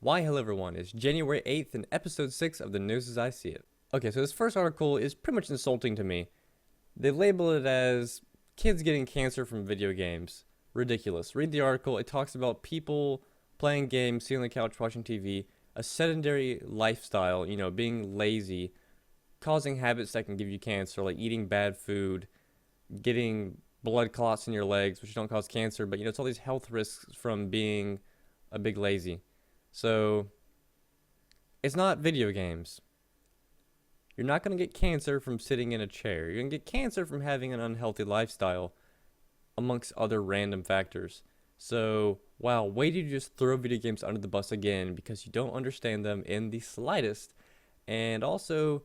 Why hello everyone, it's January 8th and episode 6 of the News as I See It. Okay, so this first article is pretty much insulting to me. They label it as kids getting cancer from video games. Ridiculous. Read the article. It talks about people playing games, sitting on the couch watching TV, a sedentary lifestyle, being lazy, causing habits that can give you cancer, like eating bad food, getting blood clots in your legs, which don't cause cancer, but it's all these health risks from being a big lazy. So, it's not video games. You're not going to get cancer from sitting in a chair. You're going to get cancer from having an unhealthy lifestyle, amongst other random factors. So, wow, way to just throw video games under the bus again because you don't understand them in the slightest. And also,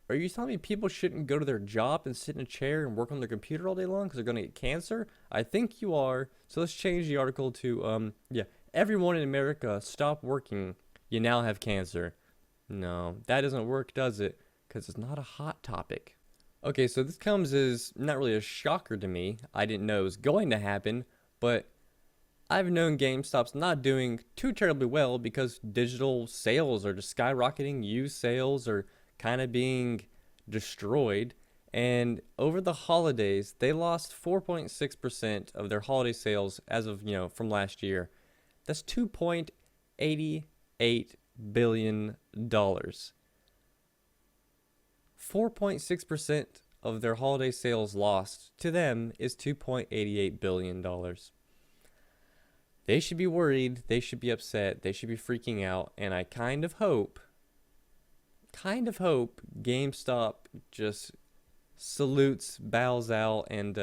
are you telling me people shouldn't go to their job and sit in a chair and work on their computer all day long because they're going to get cancer? I think you are. So let's change the article to, everyone in America, stop working. You now have cancer. No, that doesn't work, does it? Because it's not a hot topic. Okay, so this comes as not really a shocker to me. I didn't know it was going to happen, but I've known GameStop's not doing too terribly well because digital sales are just skyrocketing. Used sales are kind of being destroyed. And over the holidays, they lost 4.6% of their holiday sales as of, from last year. That's $2.88 billion. 4.6% of their holiday sales lost to them is $2.88 billion. They should be worried. They should be upset. They should be freaking out. And I kind of hope GameStop just salutes, bows out, and,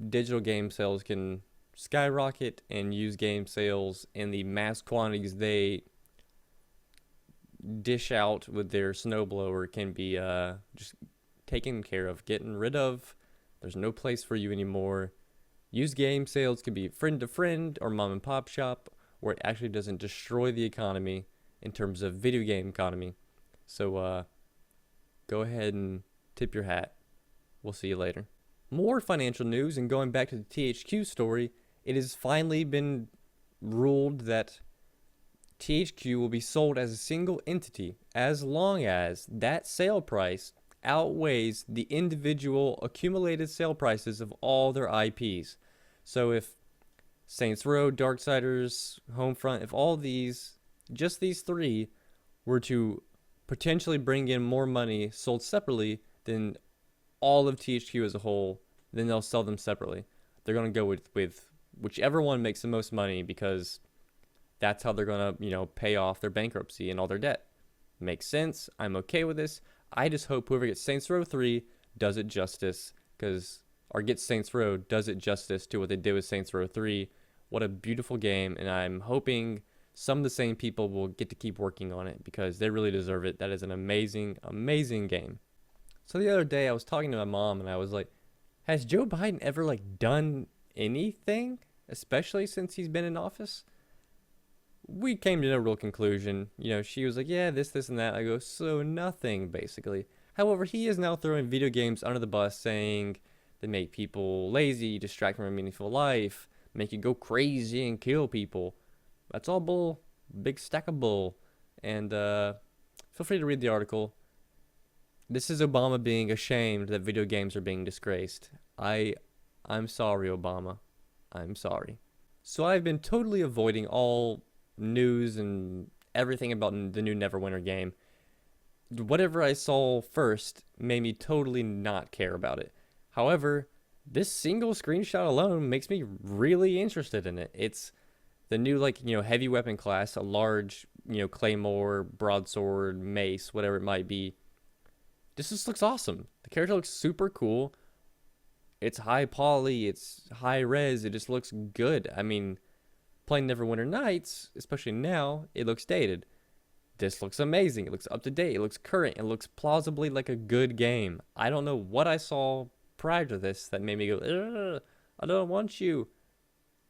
digital game sales can skyrocket and used game sales in the mass quantities they dish out with their snowblower can be just taken care of, getting rid of. There's no place for you anymore. Used game sales can be friend to friend or mom and pop shop, where it actually doesn't destroy the economy in terms of video game economy. So go ahead and tip your hat. We'll see you later. More financial news, and going back to the THQ story, it has finally been ruled that THQ will be sold as a single entity as long as that sale price outweighs the individual accumulated sale prices of all their IPs. So if Saints Row, Darksiders, Homefront, if all these, just these three, were to potentially bring in more money sold separately than all of THQ as a whole, then they'll sell them separately. They're going to go with whichever one makes the most money because that's how they're going to, pay off their bankruptcy and all their debt. Makes sense. I'm okay with this. I just hope whoever gets Saints Row 3 does it justice, or gets Saints Row does it justice to what they did with Saints Row 3. What a beautiful game, and I'm hoping some of the same people will get to keep working on it because they really deserve it. That is an amazing, amazing game. So the other day I was talking to my mom and I was like, has Joe Biden ever done anything, especially since he's been in office? We came to no real conclusion. She was like, yeah, this, and that. I go, so nothing, basically. However, he is now throwing video games under the bus, saying they make people lazy, distract from a meaningful life, make you go crazy and kill people. That's all bull. Big stack of bull. And feel free to read the article. This is Obama being ashamed that video games are being disgraced. I'm sorry, Obama. I'm sorry. So I've been totally avoiding all news and everything about the new NeverWinter game. Whatever I saw first made me totally not care about it. However, this single screenshot alone makes me really interested in it. It's the new heavy weapon class, a large claymore, broadsword, mace, whatever it might be. This just looks awesome. The character looks super cool. It's high poly, it's high res, it just looks good. I mean, playing Neverwinter Nights, especially now, it looks dated. This looks amazing. It looks up to date. It looks current. It looks plausibly like a good game. I don't know what I saw prior to this that made me go, I don't want you.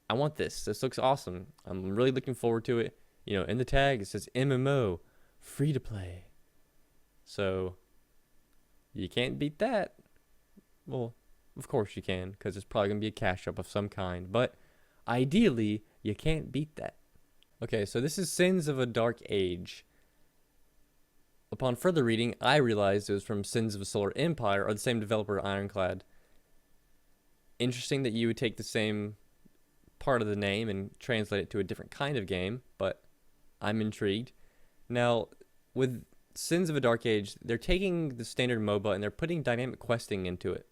I want this. This looks awesome. I'm really looking forward to it. In the tag, it says MMO, free to play. So, you can't beat that. Well, of course you can, because it's probably going to be a cash up of some kind. But ideally, you can't beat that. Okay, so this is Sins of a Dark Age. Upon further reading, I realized it was from Sins of a Solar Empire, or the same developer, Ironclad. Interesting that you would take the same part of the name and translate it to a different kind of game, but I'm intrigued. Now, with Sins of a Dark Age, they're taking the standard MOBA and they're putting dynamic questing into it.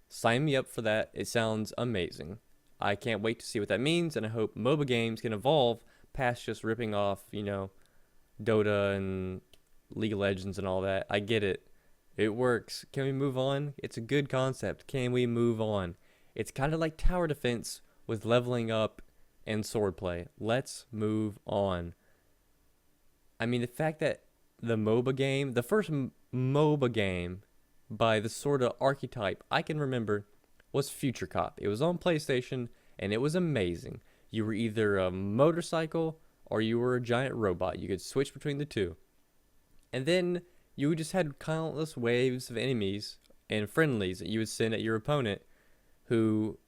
Sign me up for that. It sounds amazing. I can't wait to see what that means, and I hope MOBA games can evolve past just ripping off, Dota and League of Legends and all that. I get it. It works. Can we move on? It's a good concept. Can we move on? It's kind of like tower defense with leveling up and swordplay. Let's move on. I mean, the fact that the MOBA game, the first MOBA game by the sort of archetype I can remember was Future Cop. It was on PlayStation, and it was amazing. You were either a motorcycle or you were a giant robot. You could switch between the two. And then you just had countless waves of enemies and friendlies that you would send at your opponent who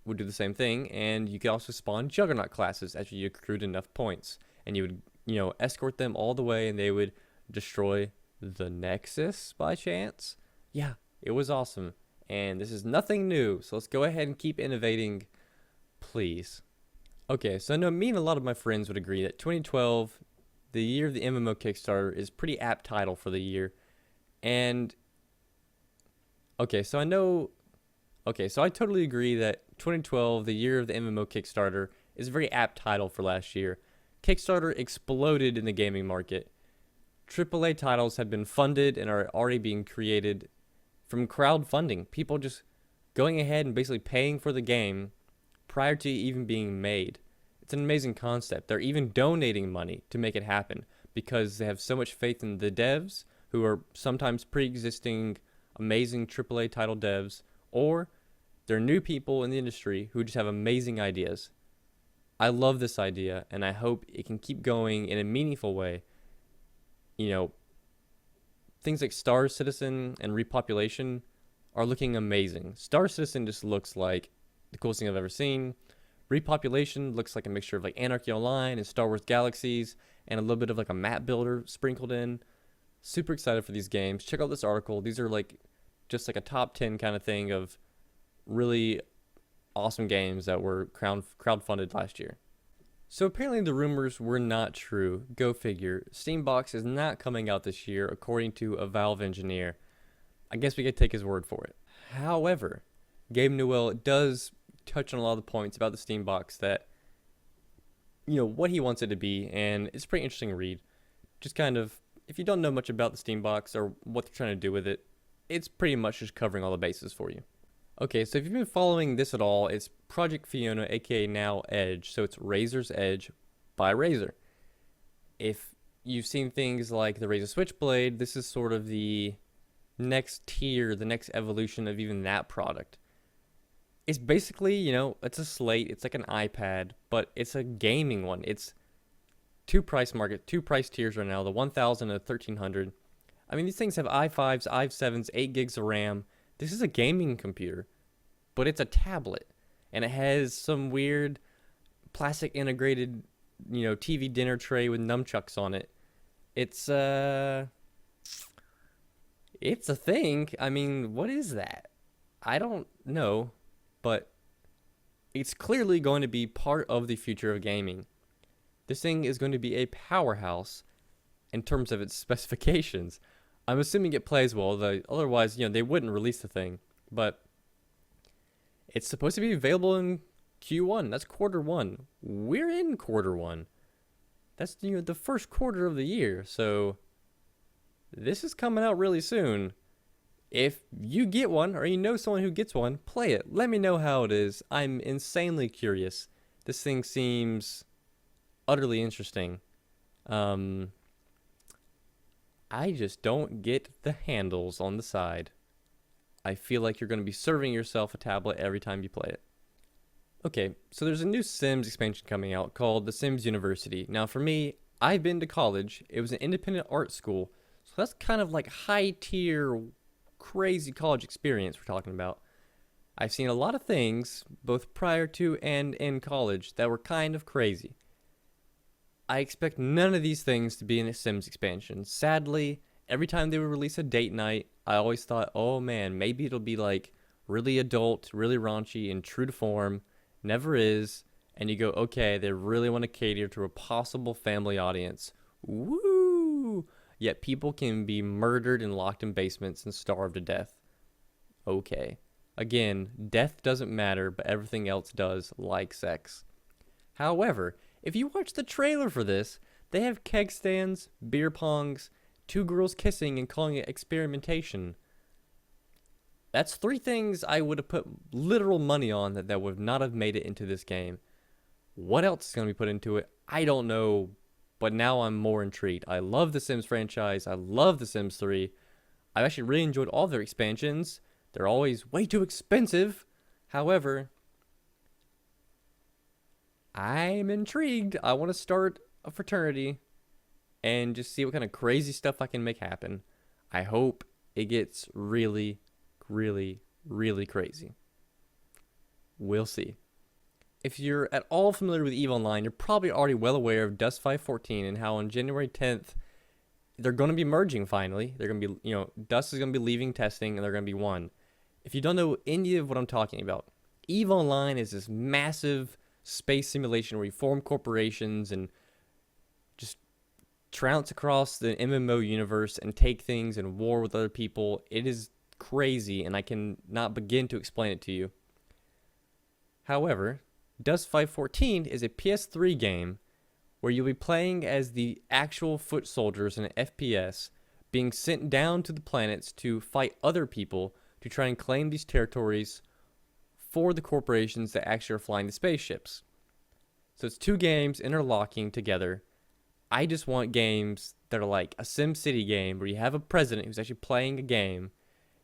would do the same thing. And you could also spawn Juggernaut classes after you accrued enough points. And you would, escort them all the way, and they would destroy the Nexus by chance. Yeah, it was awesome. And this is nothing new, so let's go ahead and keep innovating, please. Okay, so I know me and a lot of my friends would agree that 2012, the year of the MMO Kickstarter, is pretty apt title for the year. And okay, so I totally agree that 2012, the year of the MMO Kickstarter, is a very apt title for last year. Kickstarter exploded in the gaming market. AAA titles have been funded and are already being created from crowdfunding. People just going ahead and basically paying for the game prior to even being made. It's an amazing concept. They're even donating money to make it happen because they have so much faith in the devs, who are sometimes pre-existing amazing AAA title devs, or they're new people in the industry who just have amazing ideas. I love this idea, and I hope it can keep going in a meaningful way. Things like Star Citizen and Repopulation are looking amazing. Star Citizen just looks like the coolest thing I've ever seen. Repopulation looks like a mixture of like Anarchy Online and Star Wars Galaxies and a little bit of like a map builder sprinkled in. Super excited for these games. Check out this article. These are just like a top 10 kind of thing of really awesome games that were crowdfunded last year. So apparently the rumors were not true. Go figure. SteamBox is not coming out this year, according to a Valve engineer. I guess we could take his word for it. However, Gabe Newell does touch on a lot of the points about the SteamBox that, what he wants it to be, and it's a pretty interesting read. Just kind of, if you don't know much about the SteamBox or what they're trying to do with it, it's pretty much just covering all the bases for you. Okay, so if you've been following this at all, it's Project Fiona, aka now Edge. So it's Razer's Edge by Razer. If you've seen things like the Razer Switchblade, this is sort of the next tier, the next evolution of even that product. It's basically, it's a slate, it's like an iPad, but it's a gaming one. It's two price tiers right now, the 1,000 and the 1,300. I mean, these things have i5s, i7s, 8 gigs of RAM. This is a gaming computer, but it's a tablet, and it has some weird plastic integrated, TV dinner tray with nunchucks on it. It's a thing. I mean, what is that? I don't know, but it's clearly going to be part of the future of gaming. This thing is going to be a powerhouse in terms of its specifications. I'm assuming it plays well, though otherwise, they wouldn't release the thing. But it's supposed to be available in Q1. That's quarter one. We're in quarter one. That's the first quarter of the year. So this is coming out really soon. If you get one or you know someone who gets one, play it. Let me know how it is. I'm insanely curious. This thing seems utterly interesting. I just don't get the handles on the side. I feel like you're going to be serving yourself a tablet every time you play it. Okay, so there's a new Sims expansion coming out called The Sims University. Now for me, I've been to college. It was an independent art school. So that's kind of like high tier, crazy college experience we're talking about. I've seen a lot of things, both prior to and in college, that were kind of crazy. I expect none of these things to be in a Sims expansion. Sadly, every time they would release a date night, I always thought, oh man, maybe it'll be like really adult, really raunchy, and true to form. Never is. And you go, okay, they really want to cater to a possible family audience. Woo! Yet people can be murdered and locked in basements and starved to death. Okay. Again, death doesn't matter, but everything else does, like sex. However, if you watch the trailer for this, they have keg stands, beer pongs, two girls kissing and calling it experimentation. That's three things I would have put literal money on that would not have made it into this game. What else is going to be put into it? I don't know, but now I'm more intrigued. I love the Sims franchise. I love the Sims 3. I've actually really enjoyed all their expansions. They're always way too expensive. However, I'm intrigued. I want to start a fraternity and just see what kind of crazy stuff I can make happen. I hope it gets really, really, really crazy. We'll see. If you're at all familiar with EVE Online, you're probably already well aware of Dust 514 and how on January 10th, they're going to be merging finally. They're going to be, Dust is going to be leaving testing and they're going to be one. If you don't know any of what I'm talking about, EVE Online is this massive space simulation where you form corporations and just trounce across the MMO universe and take things and war with other people. It is crazy and I can not begin to explain it to you. However, Dust 514 is a PS3 game where you'll be playing as the actual foot soldiers in an FPS being sent down to the planets to fight other people to try and claim these territories for the corporations that actually are flying the spaceships. So it's two games interlocking together. I just want games that are like a SimCity game where you have a president who's actually playing a game.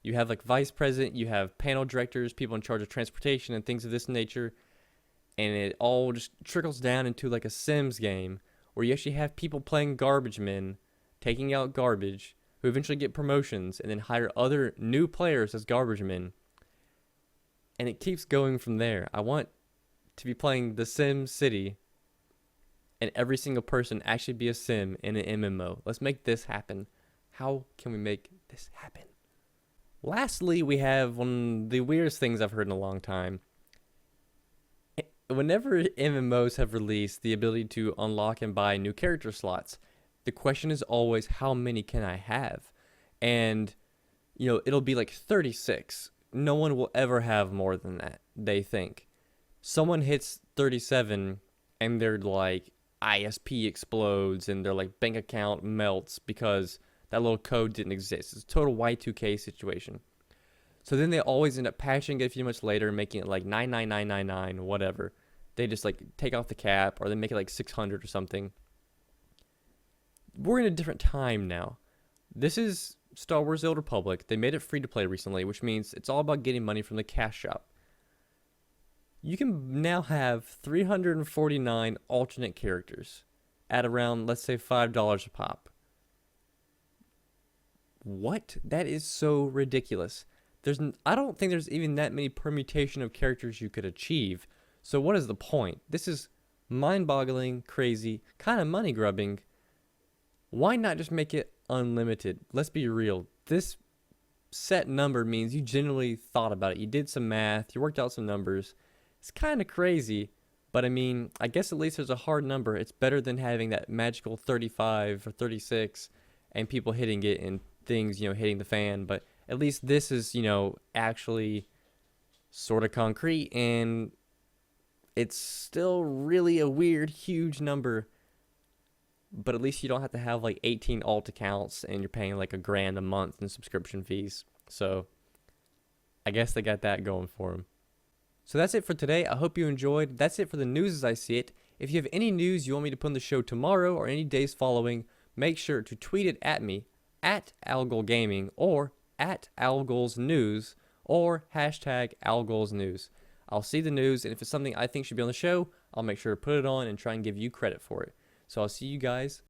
You have like vice president, you have panel directors, people in charge of transportation and things of this nature. And it all just trickles down into like a Sims game where you actually have people playing garbage men, taking out garbage, who eventually get promotions and then hire other new players as garbage men. And it keeps going from there. I want to be playing the Sim City and every single person actually be a Sim in an MMO. Let's make this happen. How can we make this happen? Lastly, we have one of the weirdest things I've heard in a long time. Whenever MMOs have released the ability to unlock and buy new character slots, the question is always, how many can I have? And, it'll be like 36. No one will ever have more than that, they think. Someone hits 37 and their like ISP explodes and their like bank account melts because that little code didn't exist. It's a total Y2K situation. So then they always end up patching it a few months later and making it like 99999, whatever. They just like take off the cap or they make it like 600 or something. We're in a different time now. This is Star Wars: The Old Republic. They made it free to play recently, which means it's all about getting money from the cash shop. You can now have 349 alternate characters at around, let's say, $5 a pop. What? That is so ridiculous. I don't think there's even that many permutation of characters you could achieve. So what is the point? This is mind-boggling, crazy, kind of money-grubbing. Why not just make it unlimited? Let's be real. This set number means you genuinely thought about it. You did some math. You worked out some numbers. It's kind of crazy. But I mean, I guess at least there's a hard number. It's better than having that magical 35 or 36 and people hitting it and things, hitting the fan. But at least this is, actually sort of concrete, and it's still really a weird, huge number. But at least you don't have to have like 18 alt accounts and you're paying like $1,000 a month in subscription fees. So I guess they got that going for them. So that's it for today. I hope you enjoyed. That's it for the news as I see it. If you have any news you want me to put on the show tomorrow or any days following, make sure to tweet it at me, at Algol Gaming, or at Algol's News, or hashtag Algol's News. I'll see the news, and if it's something I think should be on the show, I'll make sure to put it on and try and give you credit for it. So I'll see you guys